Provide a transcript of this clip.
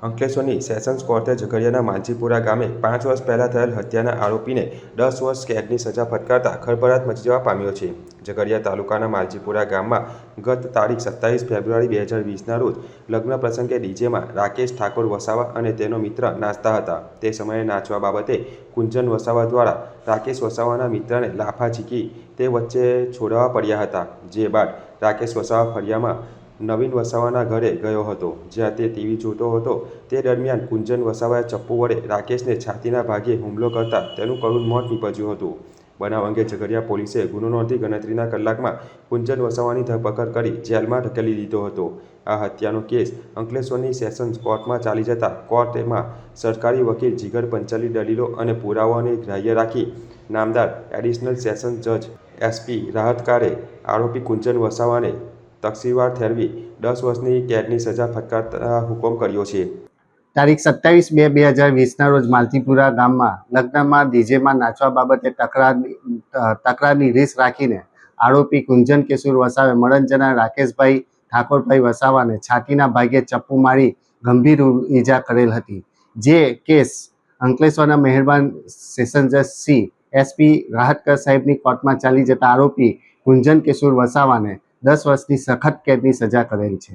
અંકલેશ્વરની sessions કોર્ટે ઝઘડિયાના માલજીપુરા ગામે 5 વર્ષ પહેલાં થયેલ હત્યાના આરોપીને 10 વર્ષ કેદની સજા ફટકારતા ખળભળાટ મચી જવા પામ્યો છે. ઝઘડિયા તાલુકાના માલજીપુરા ગામમાં ગત તારીખ 27 ફેબ્રુઆરી 2020ના રોજ લગ્ન પ્રસંગે ડીજેમાં રાકેશ ઠાકોર વસાવા અને તેનો મિત્ર નાચતા હતા. તે સમયે નાચવા બાબતે કુંજન વસાવા દ્વારા રાકેશ વસાવાના મિત્રને લાફા ઝીકી તે વચ્ચે છોડાવવા પડ્યા હતા. જે બાદ રાકેશ વસાવા ફળિયામાં નવીન વસાવાના ઘરે ગયો હતો, જ્યાં તે ટીવી જોતો હતો. તે દરમિયાન કુંજન વસાવાએ ચપ્પુ વડે રાકેશને છાતીના ભાગે હુમલો કરતા તેનું કરુણ મોત નીપજ્યું હતું. બનાવ અંગે ઝઘડિયા પોલીસે ગુનો નોંધી ગણતરીના કલાકમાં કુંજન વસાવાની ધરપકડ કરી જેલમાં ધકેલી દીધો હતો. આ હત્યાનો કેસ અંકલેશ્વરની સેશન્સ કોર્ટમાં ચાલી જતા કોર્ટમાં સરકારી વકીલ જીગર પંચાલની દલીલો અને પુરાવાઓને ગ્રાહ્ય રાખી નામદાર એડિશનલ સેશન્સ જજ SP રાહતકારે આરોપી કુંજન વસાવાને તકસીરવાર ઠેરવી 10 વર્ષની કેદની સજા ફટકારતા હુકમ કર્યો છે. તારીખ 27/2/2020ના રોજ માલતીપુરા ગામમાં લગ્નમાં ડીજેમાં નાચવા બાબતે તકરારની રીસ રાખીને આરોપી કુંજન કેશુર વસાવે મળન જનાર રાકેશભાઈ ઠાકોરભાઈ વસાવાને છાતીના ભાગે ચપ્પુ મારી ગંભીર ઈજા કરેલ હતી. જે કેસ અંકલેશ્વરના મહેરબાન સેશન જજ શ્રી SP રાહતકર સાહેબની કોર્ટમાં ચાલી જતા આરોપી કુંજન કેશુર વસાવાને 10 વર્ષની સખત કેદની સજા કરેલ છે.